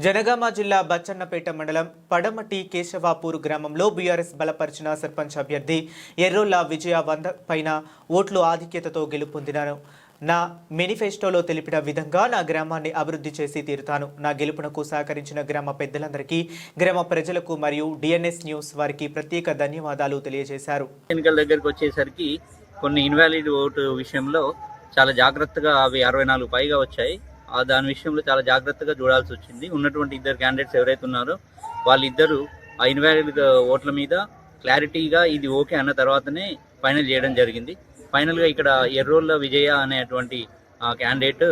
జనగామ జిల్లా బచ్చన్నపేట మండలం పడమటి కేశవాపూర్ గ్రామంలో బీఆర్ఎస్ బలపరిచిన సర్పంచ్ అభ్యర్థి ఎర్రోల్ల విజయ 100 పైన ఓట్లు ఆధిక్యతతో గెలుపొందినాను. నా మేనిఫెస్టోలో తెలిపిన విధంగా నా గ్రామాన్ని అభివృద్ధి చేసి తీరుతాను. నా గెలుపునకు సహకరించిన గ్రామ పెద్దలందరికీ, గ్రామ ప్రజలకు మరియు డిఎన్ఎస్ న్యూస్ వారికి ప్రత్యేక ధన్యవాదాలు తెలియజేశారు. ఎన్నికల దగ్గరికి వచ్చేసరికి కొన్ని ఇన్వాలిడ్ ఓటు విషయంలో చాలా జాగ్రత్తగా అవి 64 పైగా వచ్చాయి. దాని విషయంలో చాలా జాగ్రత్తగా చూడాల్సి వచ్చింది. ఉన్నటువంటి ఇద్దరు క్యాండిడేట్స్ ఎవరైతే ఉన్నారో వాళ్ళిద్దరూ ఆ ఇన్వాలిడ్ ఓట్ల మీద క్లారిటీగా ఇది ఓకే అన్న తర్వాతనే ఫైనల్ చేయడం జరిగింది. ఫైనల్గా ఇక్కడ ఎర్రోల్ల విజయ అనేటువంటి క్యాండిడేట్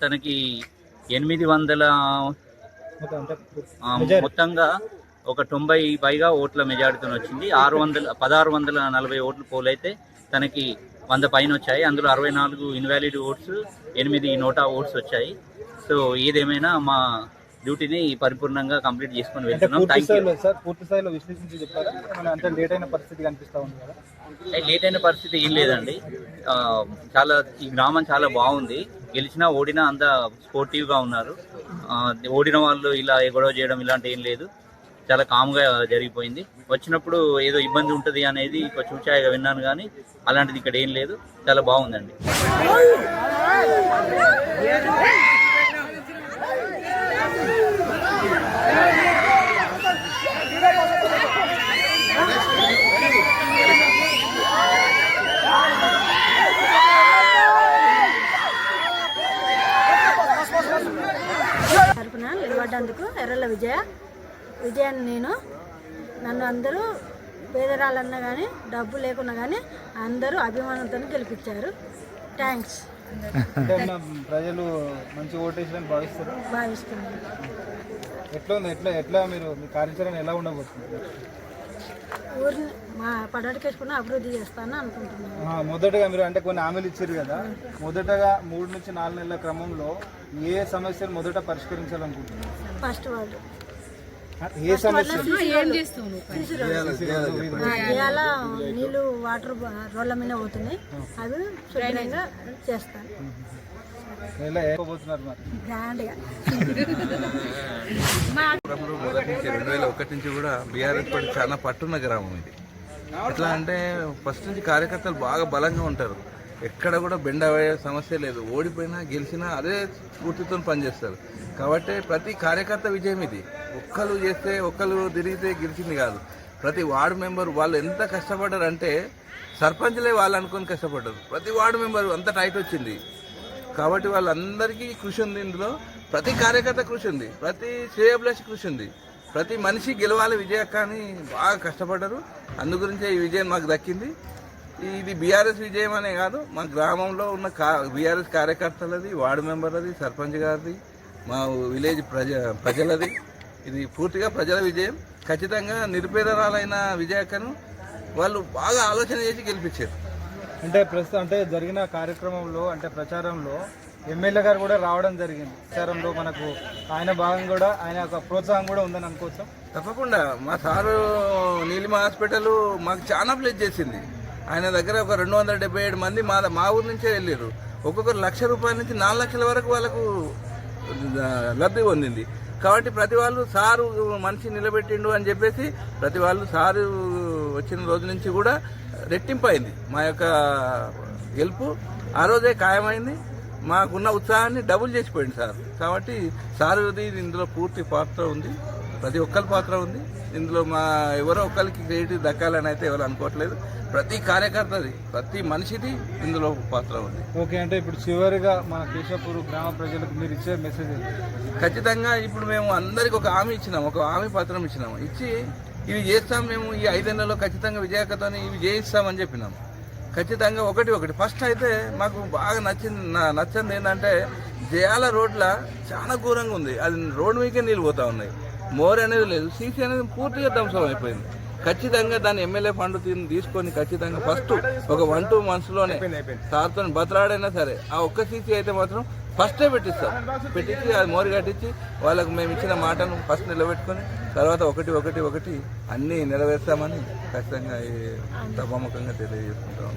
తనకి 800 మొత్తంగా ఒక 90 పైగా ఓట్ల మెజారిటీతో వచ్చింది. 1640 ఓట్లు పోలైతే తనకి 100 పైన వచ్చాయి. అందులో 64 ఇన్వాలిడ్ ఓట్స్, 8 నోటా ఓట్స్ వచ్చాయి. సో ఏదేమైనా మా డ్యూటీని పరిపూర్ణంగా కంప్లీట్ చేసుకొని వెళ్తున్నాం. లేట్ అయిన పరిస్థితి ఏం లేదండి. ఈ గ్రామం చాలా బాగుంది. గెలిచినా ఓడినా అంత స్పోర్టివ్గా ఉన్నారు. ఓడిన వాళ్ళు ఇలా గొడవ చేయడం ఇలాంటి ఏం లేదు. చాలా కామ్గా జరిగిపోయింది. వచ్చినప్పుడు ఏదో ఇబ్బంది ఉంటుంది అనేది చూచాయిగా విన్నాను, కానీ అలాంటిది ఇక్కడ ఏం లేదు. చాలా బాగుందండి. తరపున నిలబడ్డందుకు ఎర్రల్ల విజయాన్ని నన్ను అందరూ పేదరాలన్నా కానీ డబ్బు లేకున్నా కానీ అందరూ అభిమానంతో గెలిపించారు. థ్యాంక్స్. ప్రజలు మంచి ఓటేసారని భావిస్తున్నారు. ఎట్లా మీరు మీ కార్యాచరణ ఎలా ఉండబోతుంది? ఊరిని మా పడవటికేసుకుని అభివృద్ధి చేస్తాను అనుకుంటున్నాను. మొదటగా మీరు అంటే కొన్ని హామీలు ఇచ్చారు కదా, మొదటగా 3 నుంచి 4 నెలల క్రమంలో ఏ సమస్యలు మొదట పరిష్కరించాలనుకుంటున్నారు? ఫస్ట్ వాళ్ళు ఏ సమస్య? ఇవాళ నీళ్ళు వాటర్ రోడ్ల మీద పోతున్నాయి, అవి శుభ్రంగా చేస్తాను. గ్రాండ్గా 2001 నుంచి కూడా బీఆర్ఎస్ పార్టీ చాలా పట్టున్న గ్రామం ఇది. ఎట్లా అంటే ఫస్ట్ నుంచి కార్యకర్తలు బాగా బలంగా ఉంటారు. ఎక్కడ కూడా బెండ అయ్యే సమస్య లేదు. ఓడిపోయినా గెలిచినా అదే స్ఫూర్తితో పనిచేస్తారు. కాబట్టి ప్రతి కార్యకర్త విజయం ఇది. ఒక్కరు చేస్తే ఒక్కరు తిరిగితే గెలిచింది కాదు. ప్రతి వార్డు మెంబర్ వాళ్ళు ఎంత కష్టపడ్డారు అంటే సర్పంచ్లే వాళ్ళు అనుకొని కష్టపడ్డారు. ప్రతి వార్డు మెంబర్ అంత టైట్ వచ్చింది. కాబట్టి వాళ్ళందరికీ కృషి ఉంది. ఇందులో ప్రతి కార్యకర్త కృషి ఉంది, ప్రతి శ్రేయభిలాష కృషి ఉంది. ప్రతి మనిషి గెలవాలి విజయక్క అని బాగా కష్టపడ్డారు. అందు గురించే ఈ విజయం మాకు దక్కింది. ఇది బీఆర్ఎస్ విజయం అనే కాదు, మా గ్రామంలో ఉన్న బీఆర్ఎస్ కార్యకర్తలది, వార్డు మెంబర్లది, సర్పంచ్ గారిది, మా విలేజ్ ప్రజలది. ఇది పూర్తిగా ప్రజల విజయం. ఖచ్చితంగా నిరుపేదరాలైన విజయక్కను వాళ్ళు బాగా ఆలోచన చేసి గెలిపించారు. అంటే ప్రస్తుతం అంటే జరిగిన కార్యక్రమంలో అంటే ప్రచారంలో ఎమ్మెల్యే గారు కూడా రావడం జరిగింది. ప్రచారంలో మనకు ఆయన భాగం కూడా ఆయన యొక్క ప్రోత్సాహం కూడా ఉందని అనుకోవచ్చు. తప్పకుండా మా సారు నీలిమ హాస్పిటల్ మాకు చాలా ప్లేస్ చేసింది. ఆయన దగ్గర ఒక 277 మంది మా ఊరు నుంచే వెళ్ళారు. ఒక్కొక్కరు ₹1,00,000 నుంచి 4 లక్షల వరకు వాళ్ళకు లబ్ధి పొందింది. కాబట్టి ప్రతి వాళ్ళు సారు మనిషి నిలబెట్టిండు అని చెప్పేసి ప్రతి వాళ్ళు సారు వచ్చిన రోజు నుంచి కూడా రెట్టింపు అయింది. మా యొక్క గెలుపు ఆ రోజే ఖాయమైంది. మాకున్న ఉత్సాహాన్ని డబుల్ చేసిపోయింది సార్. కాబట్టి సారుది ఇందులో పూర్తి పాత్ర ఉంది, ప్రతి ఒక్కరి పాత్ర ఉంది. ఇందులో ఎవరో ఒక్కరికి క్రెడిట్ దక్కాలని అయితే ఎవరు అనుకోవట్లేదు. ప్రతి కార్యకర్తది, ప్రతి మనిషిది ఇందులో పాత్ర ఉంది. ఓకే, అంటే ఇప్పుడు చివరిగా మన కేశవపూర్ గ్రామ ప్రజలకు మీరు ఇచ్చే మెసేజ్? ఖచ్చితంగా ఇప్పుడు మేము అందరికి ఒక హామీ ఇచ్చినాము, ఒక హామీ పత్రం ఇచ్చినాము. ఇచ్చి ఇవి చేస్తాం మేము ఈ 5 నెలల్లో ఖచ్చితంగా విజయకతో ఇవి చేయిస్తామని చెప్పినాము. ఖచ్చితంగా ఒకటి ఫస్ట్ అయితే మాకు బాగా నచ్చింది ఏంటంటే జయాల రోడ్ల చాలా ఘోరంగా ఉంది. అది రోడ్డు మీకే నీళ్ళు పోతా ఉన్నాయి. మోర్ అనేది లేదు, సీసీ అనేది పూర్తిగా ధ్వంసం అయిపోయింది. ఖచ్చితంగా దాన్ని ఎమ్మెల్యే ఫండ్ తీసుకొని ఖచ్చితంగా ఫస్ట్ ఒక 1-2 మంత్స్లోనే సార్తో బతలాడైనా సరే ఆ ఒక్క సీసీ అయితే మాత్రం ఫస్టే పెట్టిస్తాం. పెట్టించి అది మోరు కట్టించి వాళ్ళకు మేము ఇచ్చిన మాటను ఫస్ట్ నిలబెట్టుకొని తర్వాత ఒకటి అన్నీ నెరవేర్స్తామని ఖచ్చితంగా సభాముఖంగా తెలియజేసుకుంటాం.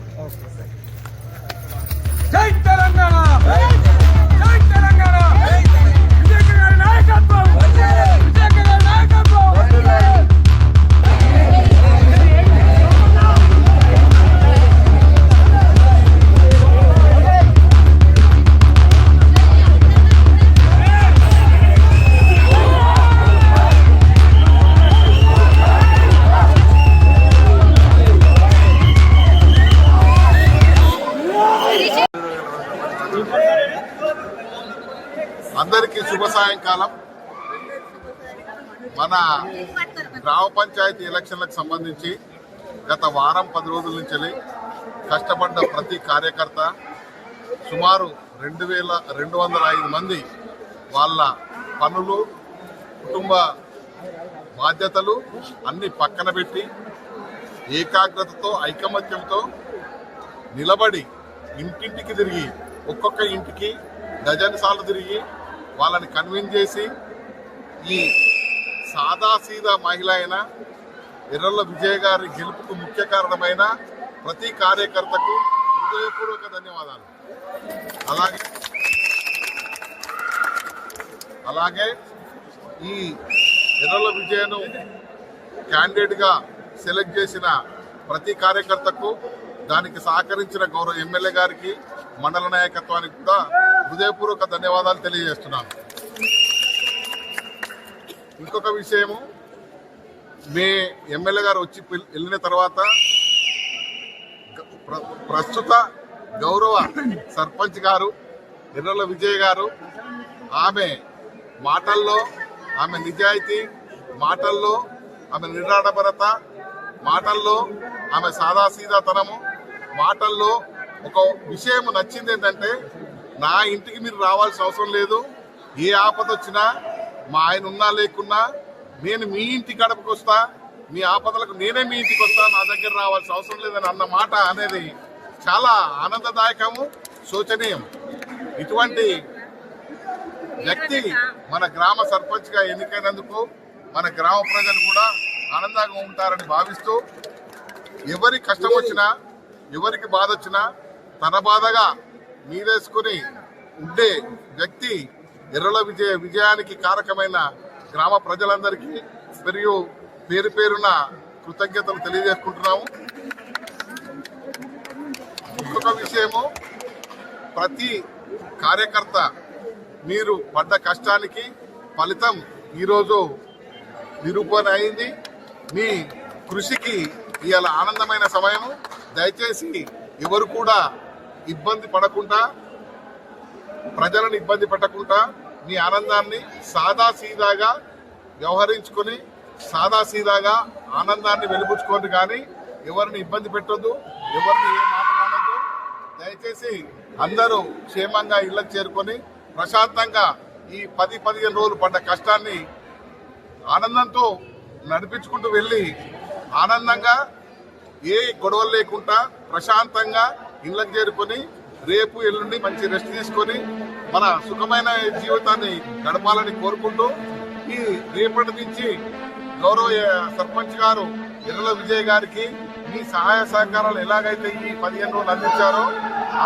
జై తెలంగాణ! జై తెలంగాణ! అందరికీ శుభ సాయంకాలం. మన గ్రామ పంచాయతీ ఎలక్షన్లకు సంబంధించి గత వారం 10 రోజుల నుంచి కష్టపడ్డ ప్రతి కార్యకర్త సుమారు 2205 మంది వాళ్ళ పనులు, కుటుంబ బాధ్యతలు అన్ని పక్కన పెట్టి ఏకాగ్రతతో, ఐకమత్యంతో నిలబడి ఇంటింటికి తిరిగి, ఒక్కొక్క ఇంటికి డజన్ సార్లు తిరిగి వాళ్ళని కన్విన్స్ చేసి ఈ సాదాసీదా మహిళ అయిన ఎర్రల్ల విజయ్ గారి గెలుపుకు ముఖ్య కారణమైన ప్రతి కార్యకర్తకు హృదయపూర్వక ధన్యవాదాలు. అలాగే ఈ ఎర్రల్ల విజయను క్యాండిడేట్గా సెలెక్ట్ చేసిన ప్రతి కార్యకర్తకు, దానికి సహకరించిన గౌరవ ఎమ్మెల్యే గారికి, మండల నాయకత్వానికి కూడా హృదయపూర్వక ధన్యవాదాలు తెలియజేస్తున్నాను. ఇంకొక విషయము, మే ఎమ్మెల్యే గారు వచ్చి వెళ్ళిన తర్వాత ప్రస్తుత గౌరవ సర్పంచ్ గారు ఎర్రల్ల విజయ్ గారు ఆమె మాటల్లో, ఆమె నిజాయితీ మాటల్లో, ఆమె నిరాడంబరత మాటల్లో, ఆమె సాదాసీదాతనము మాటల్లో ఒక విషయం నచ్చింది ఏంటంటే, నా ఇంటికి మీరు రావాల్సిన అవసరం లేదు, ఏ ఆపద వచ్చినా మా ఆయన ఉన్నా లేకున్నా నేను మీ ఇంటి గడపకు వస్తా, మీ ఆపదలకు నేనే మీ ఇంటికి వస్తా, నా దగ్గర రావాల్సిన అవసరం లేదని అన్న మాట అనేది చాలా ఆనందదాయకము, శోచనీయం. ఇటువంటి వ్యక్తి మన గ్రామ సర్పంచ్గా ఎన్నికైనందుకు మన గ్రామ ప్రజలు కూడా ఆనందంగా ఉంటారని భావిస్తూ, ఎవరి కష్టం వచ్చినా, ఎవరికి బాధ వచ్చినా తన బాధగా మీదేసుకుని ఉండే వ్యక్తి ఎర్రల విజయానికి కారకమైన గ్రామ ప్రజలందరికీ మరియు పేరు పేరున కృతజ్ఞతలు తెలియజేసుకుంటున్నాము. ఇంకొక విషయము, ప్రతి కార్యకర్త మీరు పడ్డ కష్టానికి ఫలితం ఈరోజు నిరూపణ అయింది. మీ కృషికి ఇవాళ ఆనందమైన సమయము. దయచేసి ఎవరు కూడా ఇబ్బంది పడకుండా, ప్రజలను ఇబ్బంది పెట్టకుండా మీ ఆనందాన్ని సాదాసీదాగా వ్యవహరించుకొని సాదాసీదాగా ఆనందాన్ని వెలిబుచ్చుకోండి, కానీ ఎవరిని ఇబ్బంది పెట్టొద్దు, ఎవరిని ఏ మాట్లాడద్దు. దయచేసి అందరూ క్షేమంగా ఇళ్లకు చేరుకొని ప్రశాంతంగా ఈ 10-15 రోజులు పడ్డ కష్టాన్ని ఆనందంతో నడిపించుకుంటూ వెళ్ళి ఆనందంగా ఏ గొడవలు లేకుండా ప్రశాంతంగా ఇళ్లకు చేరుకొని రేపు ఎల్లుండి మంచి రెస్ట్ తీసుకొని మన సుఖమైన జీవితాన్ని గడపాలని కోరుకుంటూ, ఈ రేపటి నుంచి గౌరవ సర్పంచ్ గారు ఎర్రల విజయ్ గారికి మీ సహాయ సహకారాలు ఎలాగైతే ఈ 15 రోజులు అందించారో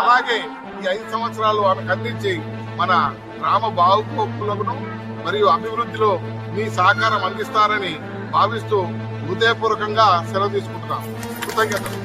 అలాగే ఈ 5 సంవత్సరాలు ఆమెకు అందించి మన గ్రామ బాహుకోపులను మరియు అభివృద్ధిలో మీ సహకారం అందిస్తారని భావిస్తూ హృదయపూర్వకంగా సెలవు తీసుకుంటున్నాం. కృతజ్ఞతలు.